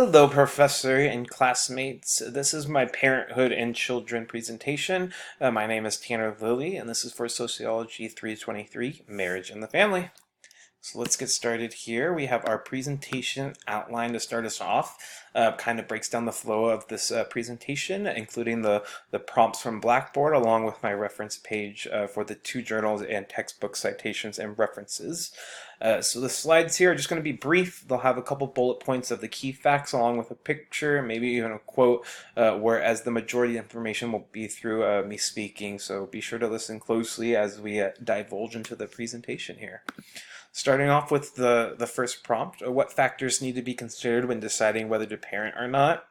Hello, Professor and classmates. This is my Parenthood and Children presentation. My name is Tanner Lilly, and this is for Sociology 323, Marriage and the Family. So let's get started here. We have our presentation outline to start us off. Kind of breaks down the flow of this presentation, including the prompts from Blackboard, along with my reference page for the two journals and textbook citations and references. So the slides here are just going to be brief. They'll have a couple bullet points of the key facts along with a picture, maybe even a quote, whereas the majority of information will be through me speaking. So be sure to listen closely as we divulge into the presentation here. Starting off with the first prompt, what factors need to be considered when deciding whether to parent or not?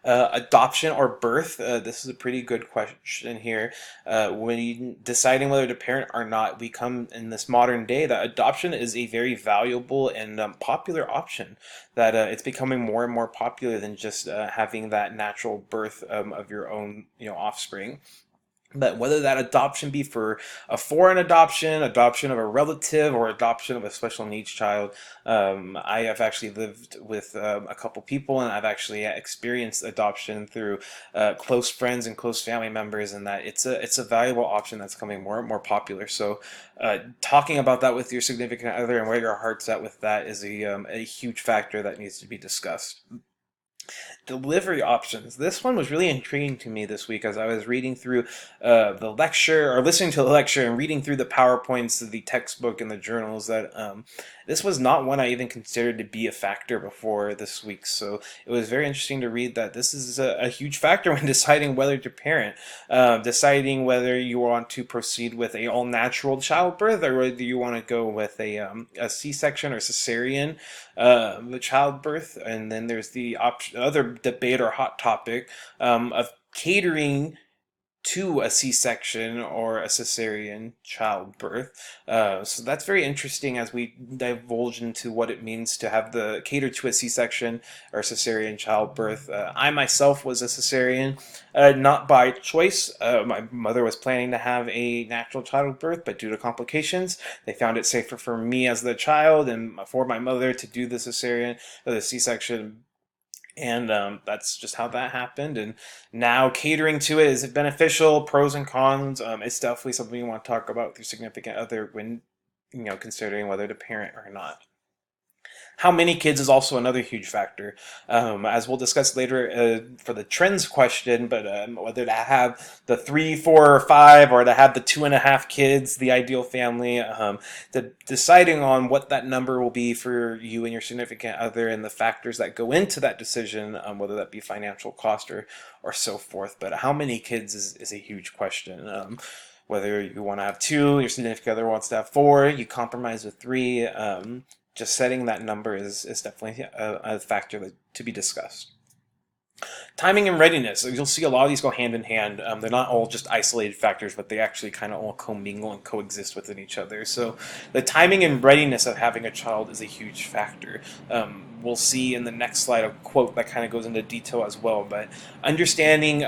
Adoption or birth? This is a pretty good question here. When deciding whether to parent or not, we come in this modern day that adoption is a very valuable and popular option. That it's becoming more and more popular than just having that natural birth of your own, offspring. But whether that adoption be for a foreign adoption, adoption of a relative, or adoption of a special needs child, I have actually lived with a couple people, and I've actually experienced adoption through close friends and close family members, and that it's a valuable option that's becoming more and more popular. So, talking about that with your significant other and where your heart's at with that is a huge factor that needs to be discussed. Delivery options. This one was really intriguing to me this week as I was reading through the lecture or listening to the lecture and reading through the PowerPoints, the textbook, and the journals. That this was not one I even considered to be a factor before this week. So it was very interesting to read that this is a huge factor when deciding whether to parent, deciding whether you want to proceed with a all natural childbirth or whether you want to go with a C-section or cesarean childbirth. And then there's the other debate or hot topic of catering to a C-section or a cesarean childbirth. So that's very interesting as we divulge into what it means to have the cater to a C-section or cesarean childbirth. I myself was a cesarean, not by choice. My mother was planning to have a natural childbirth, but due to complications, they found it safer for me as the child and for my mother to do the cesarean or the C-section. And that's just how that happened. And now catering to it, is it beneficial? Pros and cons. It's definitely something you want to talk about with your significant other when, considering whether to parent or not. How many kids is also another huge factor, as we'll discuss later for the trends question. But whether to have the 3, 4, or 5, or to have the 2.5 kids, the ideal family, deciding on what that number will be for you and your significant other, and the factors that go into that decision, whether that be financial cost or so forth. But how many kids is a huge question. Whether you want to have 2, your significant other wants to have 4, you compromise with 3. Just setting that number is definitely a factor to be discussed. Timing and readiness. You'll see a lot of these go hand in hand. They're not all just isolated factors, but they actually kind of all commingle and coexist within each other. So the timing and readiness of having a child is a huge factor. We'll see in the next slide a quote that kind of goes into detail as well. But understanding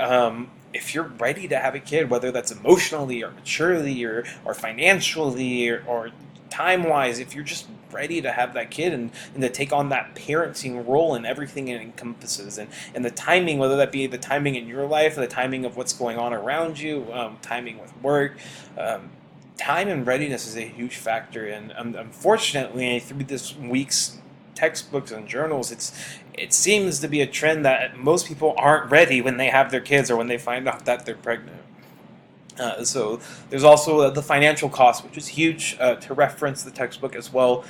if you're ready to have a kid, whether that's emotionally or maturely or financially or time-wise, if you're just ready to have that kid and to take on that parenting role and everything it encompasses, and the timing, whether that be the timing in your life, the timing of what's going on around you, timing with work, time and readiness is a huge factor. And unfortunately, through this week's textbooks and journals, it seems to be a trend that most people aren't ready when they have their kids or when they find out that they're pregnant. So there's also the financial cost, which is huge. To reference the textbook as well,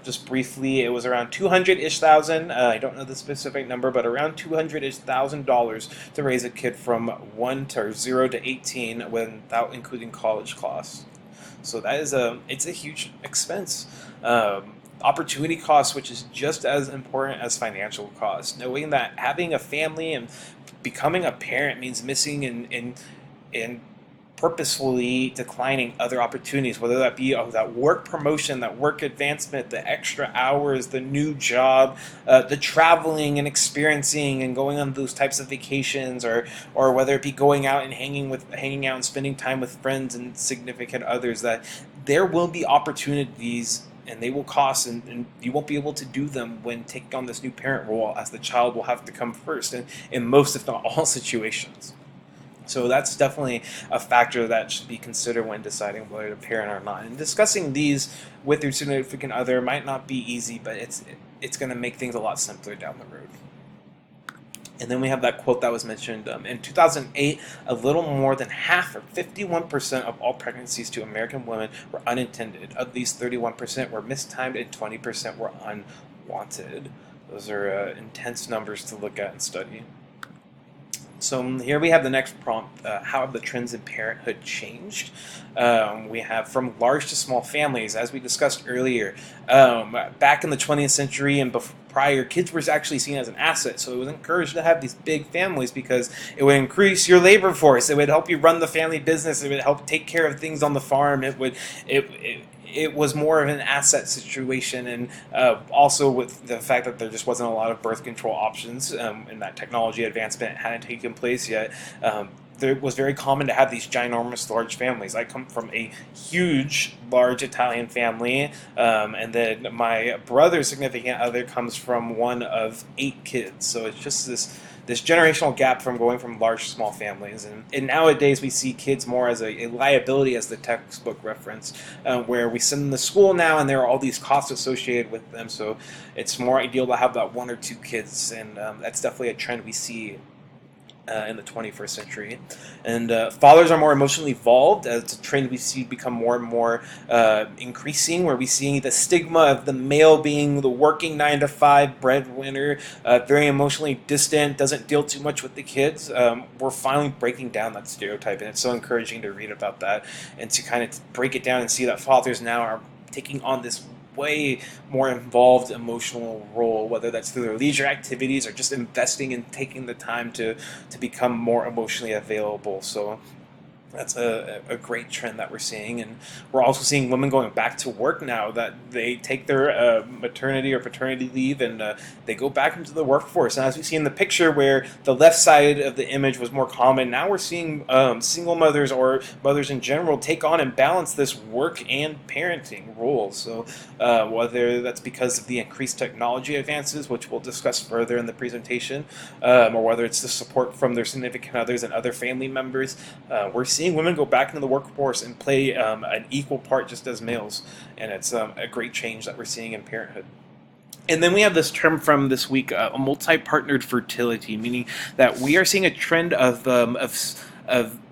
just briefly, it was around 200-ish thousand. I don't know the specific number, but around 200-ish thousand dollars to raise a kid from 0 to 18, without including college costs. So that is it's a huge expense. Opportunity costs, which is just as important as financial costs. Knowing that having a family and becoming a parent means missing in purposefully declining other opportunities, whether that be that work promotion, that work advancement, the extra hours, the new job, the traveling and experiencing and going on those types of vacations, or whether it be going out and hanging out and spending time with friends and significant others. That there will be opportunities and they will cost, and you won't be able to do them when taking on this new parent role, as the child will have to come first in most, if not all, situations. So that's definitely a factor that should be considered when deciding whether to parent or not. And discussing these with your significant other might not be easy, but it's going to make things a lot simpler down the road. And then we have that quote that was mentioned in 2008. A little more than half, or 51% of all pregnancies to American women, were unintended. Of these, 31% were mistimed and 20% were unwanted. Those are intense numbers to look at and study. So here we have the next prompt. How have the trends in parenthood changed? We have from large to small families, as we discussed earlier. Back in the 20th century and prior, kids were actually seen as an asset. So it was encouraged to have these big families because it would increase your labor force. It would help you run the family business. It would help take care of things on the farm. It was more of an asset situation, and also with the fact that there just wasn't a lot of birth control options, and that technology advancement hadn't taken place yet. It was very common to have these ginormous large families. I come from a huge, large Italian family, and then my brother's significant other comes from one of 8 kids. So it's just this generational gap from going from large to small families. And nowadays we see kids more as a liability, as the textbook reference, where we send them to school now and there are all these costs associated with them. So it's more ideal to have about 1 or 2 kids, and that's definitely a trend we see in the 21st century. And fathers are more emotionally involved. It's a trend we see become more and more increasing, where we see the stigma of the male being the working 9-to-5 breadwinner, very emotionally distant, doesn't deal too much with the kids. We're finally breaking down that stereotype, and it's so encouraging to read about that and to kind of break it down and see that fathers now are taking on this way more involved emotional role, whether that's through their leisure activities or just investing and taking the time to become more emotionally available. So that's a great trend that we're seeing. And we're also seeing women going back to work now, that they take their maternity or paternity leave, and they go back into the workforce. And as we see in the picture where the left side of the image was more common, now we're seeing single mothers or mothers in general take on and balance this work and parenting role. So whether that's because of the increased technology advances, which we'll discuss further in the presentation, or whether it's the support from their significant others and other family members, we're seeing women go back into the workforce and play an equal part just as males, and it's a great change that we're seeing in parenthood. And then we have this term from this week, a multi-partnered fertility, meaning that we are seeing a trend of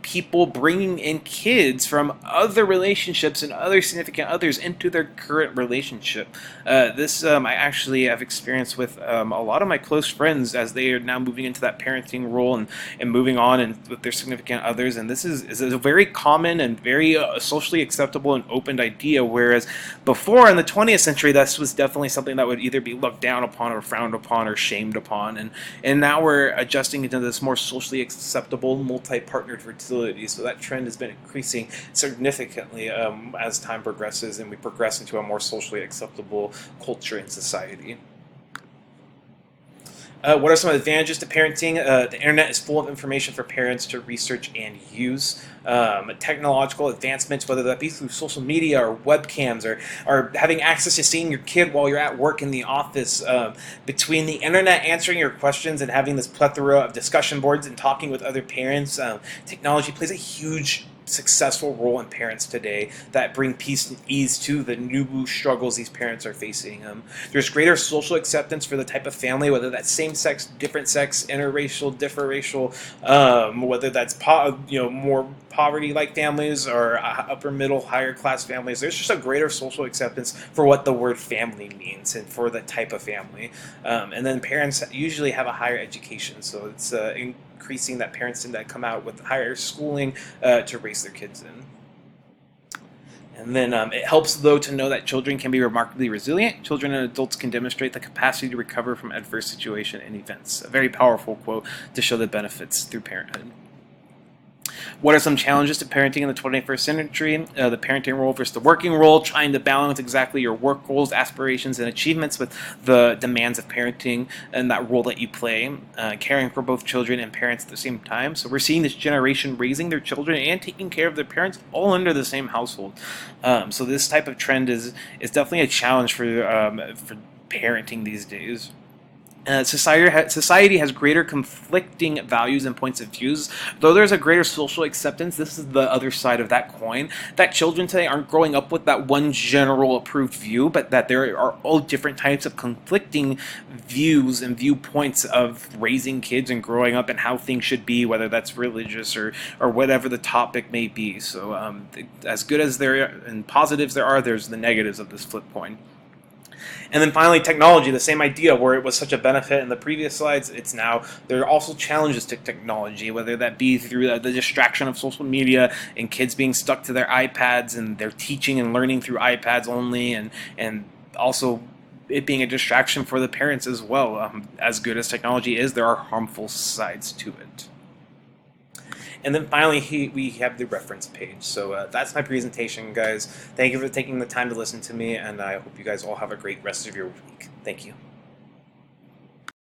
people bringing in kids from other relationships and other significant others into their current relationship. This I actually have experienced with a lot of my close friends, as they are now moving into that parenting role and moving on and with their significant others. And this is a very common and very socially acceptable and open idea, whereas before in the 20th century, this was definitely something that would either be looked down upon or frowned upon or shamed upon. And now we're adjusting into this more socially acceptable multi-partnered fertility. So that trend has been increasing significantly as time progresses and we progress into a more socially acceptable culture and society. What are some advantages to parenting? The internet is full of information for parents to research and use. Technological advancements, whether that be through social media or webcams, or having access to seeing your kid while you're at work in the office. Between the internet answering your questions and having this plethora of discussion boards and talking with other parents, technology plays a huge successful role in parents today that bring peace and ease to the new struggles these parents are facing. There's greater social acceptance for the type of family, whether that's same-sex, different sex, interracial, differracial, whether that's more poverty-like families or upper middle, higher class families. There's just a greater social acceptance for what the word family means and for the type of family. And then parents usually have a higher education, so it's increasing that parents tend to come out with higher schooling to raise their kids in. And then it helps, though, to know that children can be remarkably resilient. Children and adults can demonstrate the capacity to recover from adverse situation and events. A very powerful quote to show the benefits through parenthood. What are some challenges to parenting in the 21st century? The parenting role versus the working role, trying to balance exactly your work goals, aspirations, and achievements with the demands of parenting and that role that you play, caring for both children and parents at the same time. So we're seeing this generation raising their children and taking care of their parents all under the same household. So this type of trend is definitely a challenge for parenting these days. Society has greater conflicting values and points of views. Though there's a greater social acceptance, this is the other side of that coin. That children today aren't growing up with that one general approved view, but that there are all different types of conflicting views and viewpoints of raising kids and growing up and how things should be, whether that's religious or whatever the topic may be. So as good as there and positives there are, there's the negatives of this flip coin. And then finally, technology, the same idea where it was such a benefit in the previous slides, it's now, there are also challenges to technology, whether that be through the distraction of social media and kids being stuck to their iPads and they're teaching and learning through iPads only, and also it being a distraction for the parents as well. As good as technology is, there are harmful sides to it. And then finally, we have the reference page. So that's my presentation, guys. Thank you for taking the time to listen to me, and I hope you guys all have a great rest of your week. Thank you.